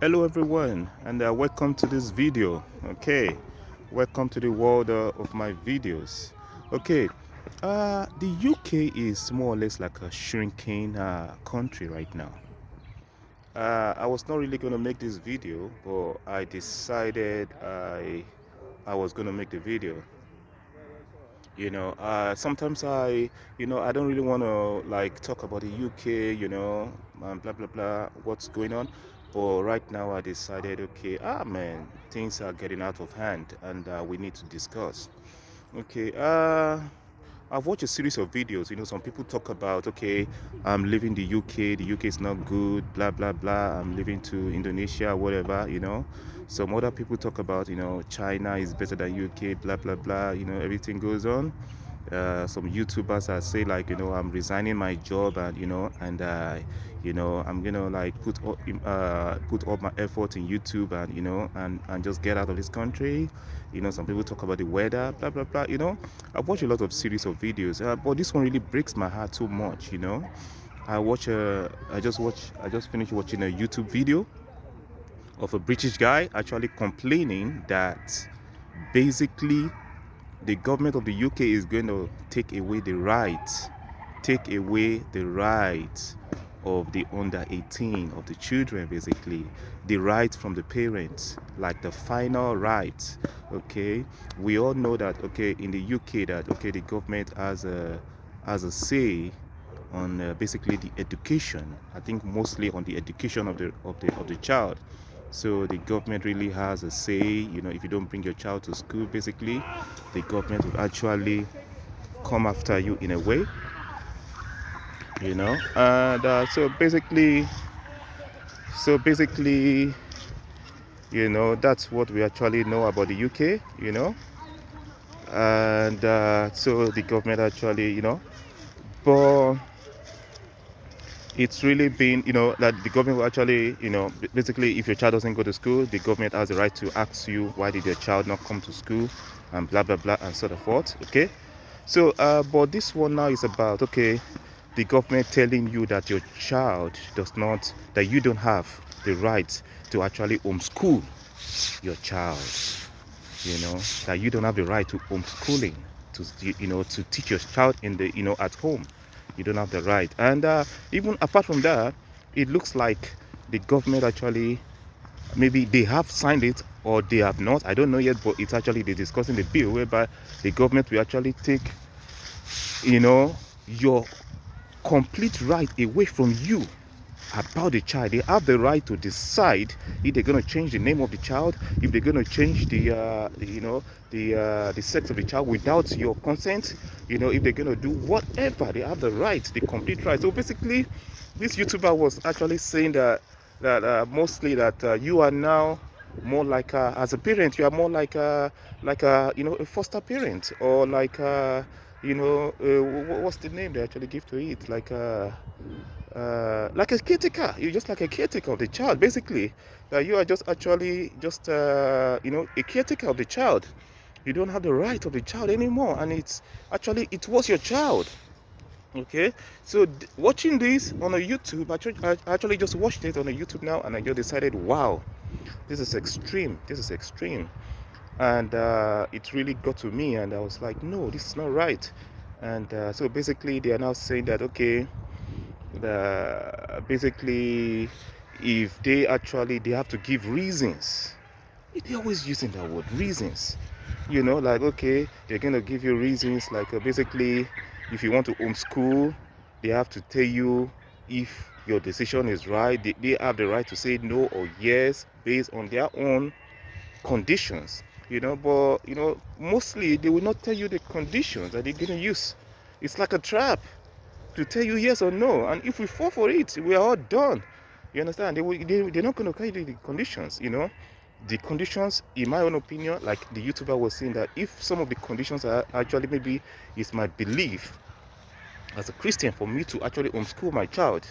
Hello everyone, and welcome to this video. Okay, welcome to the world of my videos. Okay, the UK is more or less like a shrinking country right now. I was not really going to make this video, but I decided I was going to make the video. Sometimes I don't really want to like talk about the UK, and blah blah blah, what's going on. But right now, I decided, okay, man, things are getting out of hand, and we need to discuss. Okay, I've watched a series of videos. Some people talk about, okay, I'm leaving the UK. The UK is not good. Blah blah blah. I'm leaving to Indonesia, whatever. Some other people talk about, China is better than UK. Blah blah blah. Everything goes on. Some YouTubers are say like, I'm resigning my job, and I'm gonna like put all my effort in YouTube, and and just get out of this country. Some people talk about the weather, blah blah blah. I've watched a lot of series of videos, but this one really breaks my heart too much. I just finished watching a YouTube video of a British guy actually complaining that basically the government of the UK is going to take away the right of the under 18, of the children, basically the right from the parents, like the final right. Okay, we all know that, okay, in the UK, that, okay, the government has a say on basically the education. I think mostly on the education of the child. So the government really has a say. If you don't bring your child to school, basically the government will actually come after you in a way. And so basically, that's what we actually know about the UK. And so the government actually, but it's really been, that the government will actually, basically, if your child doesn't go to school, the government has the right to ask you, why did your child not come to school, and blah blah blah, and so forth. Okay, so but this one now is about, okay, the government telling you that your child does not, that you don't have the right to actually homeschool your child. That you don't have the right to homeschooling, to teach your child in the, at home. You don't have the right. And even apart from that, it looks like the government actually, maybe they have signed it or they have not, I don't know yet, but it's actually, they're discussing the bill whereby the government will actually take, your complete right away from you about the child. They have the right to decide if they're going to change the name of the child, if they're going to change the sex of the child without your consent. If they're going to do whatever, they have the right, the complete right. So basically, this YouTuber was actually saying that mostly that you are now more like as a parent, you are more like a foster parent, or like what's the name they actually give to it, like a caretaker. You're just like a caretaker of the child, basically. That you are just actually just a caretaker of the child. You don't have the right of the child anymore, and it's actually, it was your child. Okay, so watching this on a YouTube, I actually just watched it on a YouTube now, and I just decided, wow, this is extreme. This is extreme, and it really got to me, and I was like, no, this is not right. And so basically, they are now saying that, okay, basically, if they have to give reasons. They're always using that word, reasons. Like, okay, they're going to give you reasons, like basically, if you want to homeschool, they have to tell you if your decision is right. They have the right to say no or yes based on their own conditions. But mostly they will not tell you the conditions that they're going to use. It's like a trap to tell you yes or no, and if we fall for it, we are all done. You understand? They're not going to tell you the conditions. The conditions, in my own opinion, like the YouTuber was saying, that if some of the conditions are actually, maybe it's my belief as a Christian for me to actually homeschool my child,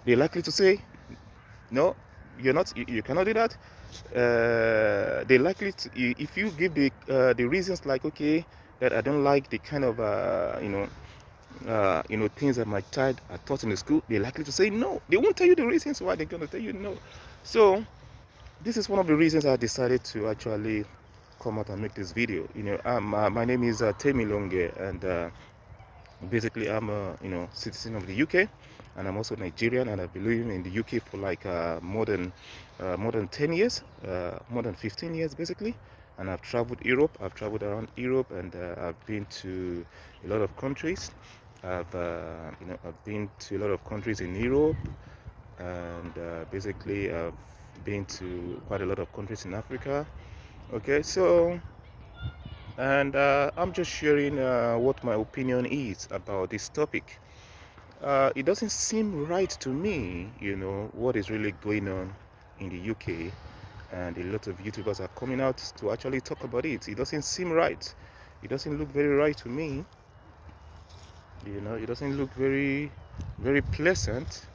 they're likely to say no, you're not, you cannot do that. They're likely to, if you give the reasons, like, okay, that I don't like the kind of things that my child are taught in the school, they're likely to say no. They won't tell you the reasons why. They're going to tell you no. So this is one of the reasons I decided to actually come out and make this video. My name is Temi Longe, and basically I'm a citizen of the UK, and I'm also Nigerian, and I've been living in the UK for like more than 10 years, more than 15 years basically. And I've traveled Europe. I've traveled around Europe, and I've been to a lot of countries. I've been to a lot of countries in Europe, and basically I've been to quite a lot of countries in Africa. Okay, so, and I'm just sharing what my opinion is about this topic. It doesn't seem right to me, what is really going on in the UK, and a lot of YouTubers are coming out to actually talk about it. It doesn't seem right. It doesn't look very right to me. It doesn't look very, very pleasant.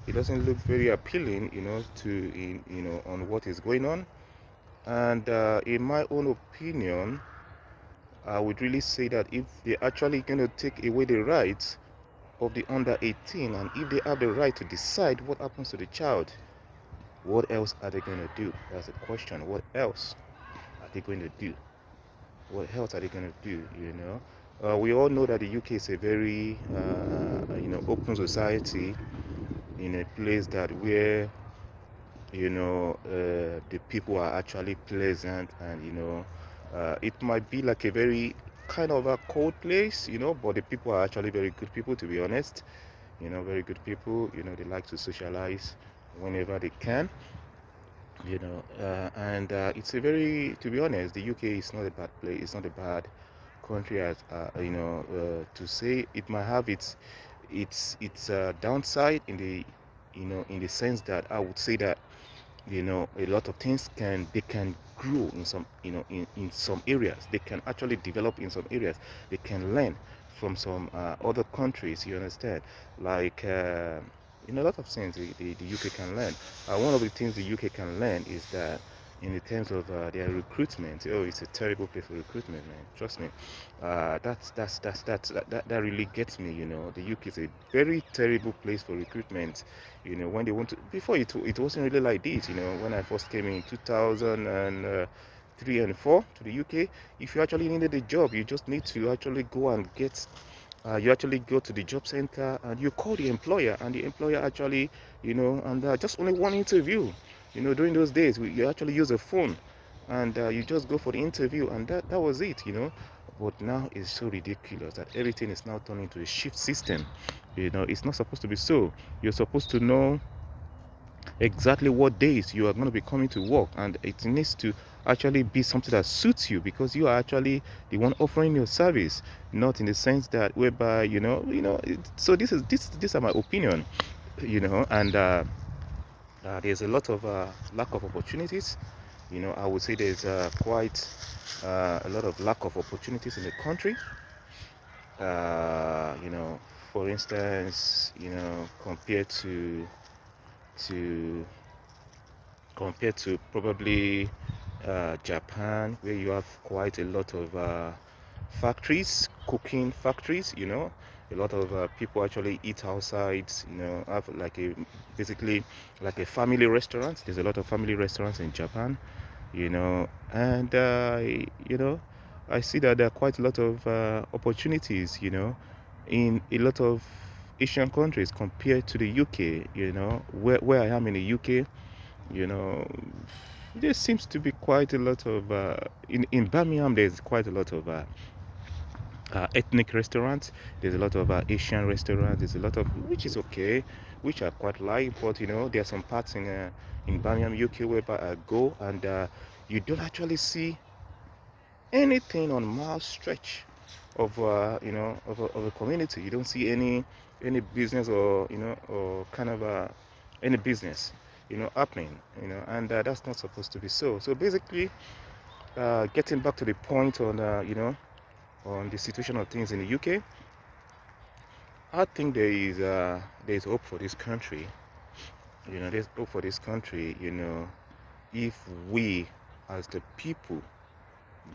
It doesn't look very appealing, on what is going on. And in my own opinion, I would really say that if they're actually going to take away the rights of the under 18, and if they have the right to decide what happens to the child, what else are they going to do? That's the question. What else are they going to do? What else are they going to do? We all know that the UK is a very open society, in a place that where the people are actually pleasant, and it might be like a very kind of a cold place, but the people are actually very good people, to be honest. Very good people. They like to socialize whenever they can. And it's a very, to be honest, the UK is not a bad place. It's not a bad country, as to say. It might have its downside, in the sense that I would say that a lot of things can grow in some, in some areas. They can actually develop in some areas. They can learn from some other countries, you understand, like in a lot of things the UK can learn. One of the things the UK can learn is that in the terms of their recruitment. Oh, it's a terrible place for recruitment, man, trust me. That really gets me. The UK is a very terrible place for recruitment. When they want to, before it wasn't really like this. When I first came in 2003 and 4 to the UK, if you actually needed a job, you just need to actually go and get you actually go to the job center, and you call the employer, and the employer actually, and just only one interview. During those days, you actually use a phone, and you just go for the interview, and that was it. But now it's so ridiculous that everything is now turned into a shift system. It's not supposed to be so. You're supposed to know exactly what days you are going to be coming to work, and it needs to actually be something that suits you, because you are actually the one offering your service, not in the sense that whereby so these are my opinion. And there's a lot of lack of opportunities. I would say there's quite a lot of lack of opportunities in the country. For instance, to compared to probably Japan, where you have quite a lot of factories, cooking factories. A lot of people actually eat outside. Have like basically like a family restaurant. There's a lot of family restaurants in Japan. And I see that there are quite a lot of opportunities. In a lot of Asian countries compared to the UK. Where I am in the UK. you know there seems to be quite a lot of in Birmingham. There's quite a lot of ethnic restaurants. There's a lot of Asian restaurants. There's a lot of, which is okay, which I quite like. But there are some parts in Birmingham, UK, whereby I go, and you don't actually see anything on mile stretch of of a community. You don't see any business, or or kind of any business happening. And that's not supposed to be so. So basically, getting back to the point on on the situation of things in the UK, I think there is hope for this country. There's hope for this country. If we as the people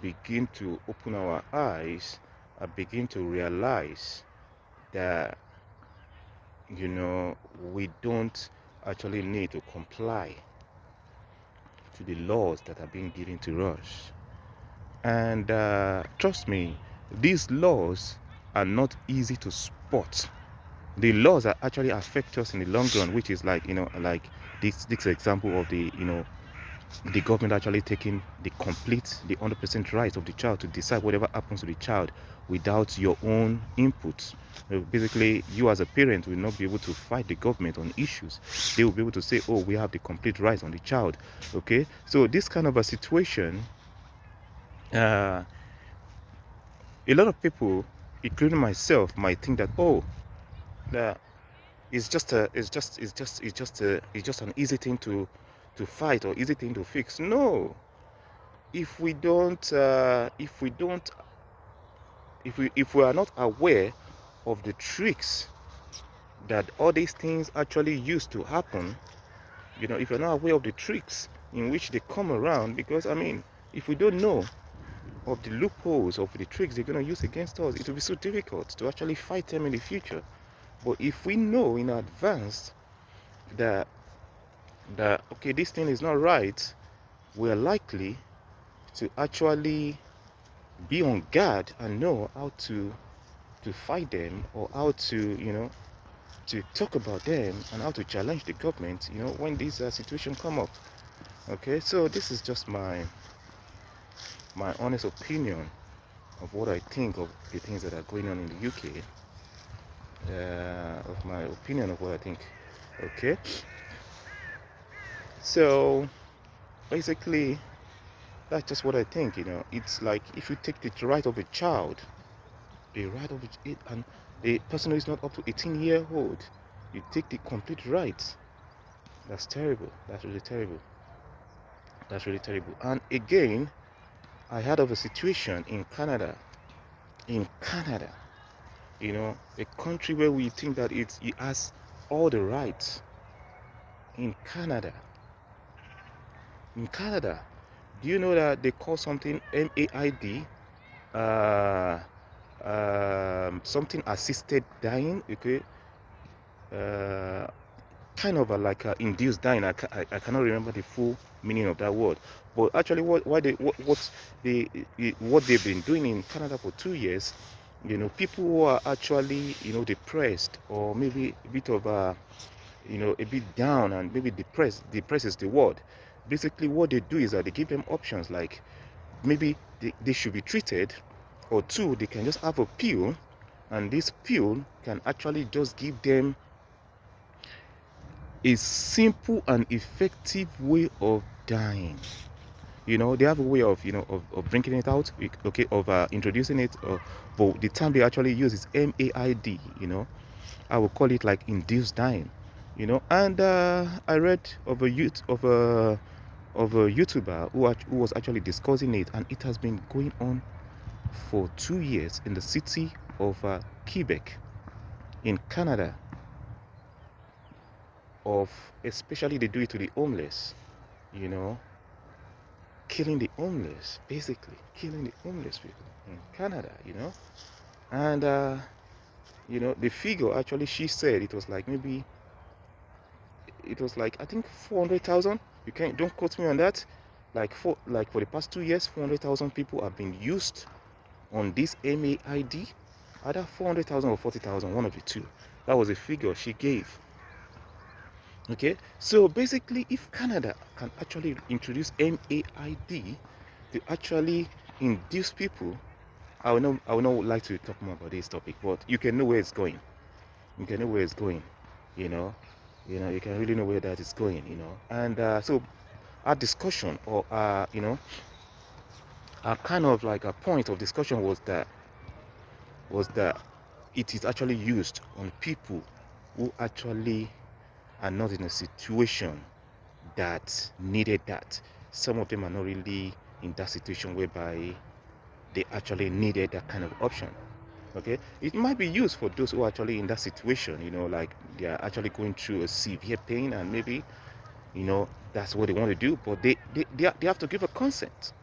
begin to open our eyes and begin to realize that we don't actually need to comply to the laws that are being given to us. And trust me, these laws are not easy to spot. The laws that actually affect us in the long run, which is like, like this example of the government actually taking the 100% right of the child to decide whatever happens to the child without your own input. Basically, you as a parent will not be able to fight the government on issues. They will be able to say, oh, we have the complete rights on the child. Okay, so this kind of a situation, uh, a lot of people, including myself, might think that, oh, that it's just an easy thing to fight or easy thing to fix. No, if we don't if we are not aware of the tricks that all these things actually used to happen, if you're not aware of the tricks in which they come around, because I mean, if we don't know of the loopholes of the tricks they're going to use against us, it will be so difficult to actually fight them in the future. But if we know in advance that okay, this thing is not right, we're likely to actually be on guard and know how to fight them, or how to to talk about them, and how to challenge the government when these situations come up. Okay, so this is just my honest opinion of what I think of the things that are going on in the UK, of my opinion of what I think. Okay, so basically that's just what I think. It's like, if you take the right of a child, the right of it, and the person who is not up to 18-year old, you take the complete rights. That's terrible. That's really terrible. That's really terrible. And again, I heard of a situation in Canada. In Canada, a country where we think that it has all the rights. In Canada, do you know that they call something MAID, uh, something assisted dying? Okay, uh, kind of like induced dying. I cannot remember the full meaning of that word, but actually what they've been doing in Canada for 2 years, people who are actually depressed, or maybe a bit of a bit down, and maybe depressed is the word. Basically what they do is that they give them options, like maybe they should be treated, or two, they can just have a pill, and this pill can actually just give them a simple and effective way of dying. They have a way of of bringing it out, okay, of introducing it, but the term they actually use is MAID. I will call it like induced dying. And I read of a YouTuber who was actually discussing it, and it has been going on for 2 years in the city of Quebec in Canada. Of Especially they do it to the homeless, you know killing the homeless, basically killing the homeless people in Canada. And the figure, actually, she said it was like, maybe it was like, I think 400,000. You can't, don't quote me on that. For the past 2 years, 400,000 people have been used on this MAID. Either 400,000 or 40,000, one of the two. That was a figure she gave. Okay, so basically, if Canada can actually introduce MAID to actually induce people, I would not like to talk more about this topic, but you can know where it's going. You can know where it's going. You know, you can really know where that is going. And so our discussion, or our kind of like a point of discussion was that it is actually used on people who actually are not in a situation that needed that. Some of them are not really in that situation whereby they actually needed that kind of option. Okay, it might be used for those who are actually in that situation, like they are actually going through a severe pain, and maybe that's what they want to do, but they have to give a consent.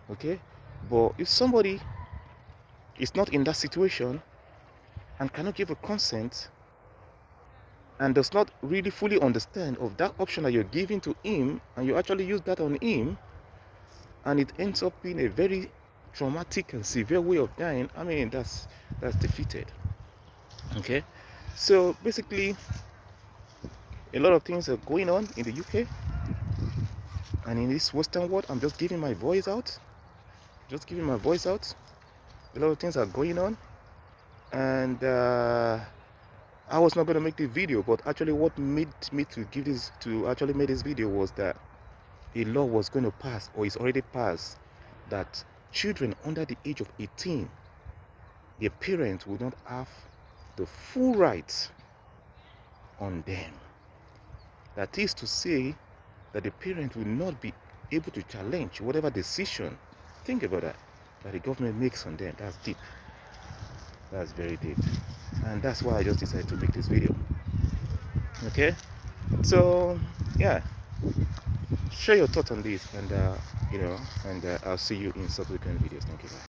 Okay, but if somebody is not in that situation and cannot give a consent, and does not really fully understand of that option that you're giving to him, and you actually use that on him, and it ends up being a very traumatic and severe way of dying, I mean, that's defeated. Okay, so basically a lot of things are going on in the UK and in this Western world. I'm just giving my voice out, a lot of things are going on, and I was not going to make the video, but actually what made me to actually make this video was that a law was going to pass, or is already passed, that children under the age of 18, their parents will not have the full rights on them. That is to say that the parent will not be able to challenge whatever decision, think about that the government makes on them. That's deep. That's very deep. And that's why I just decided to make this video. Okay? So, yeah. Share your thoughts on this, and, and I'll see you in subsequent videos. Thank you. Bye.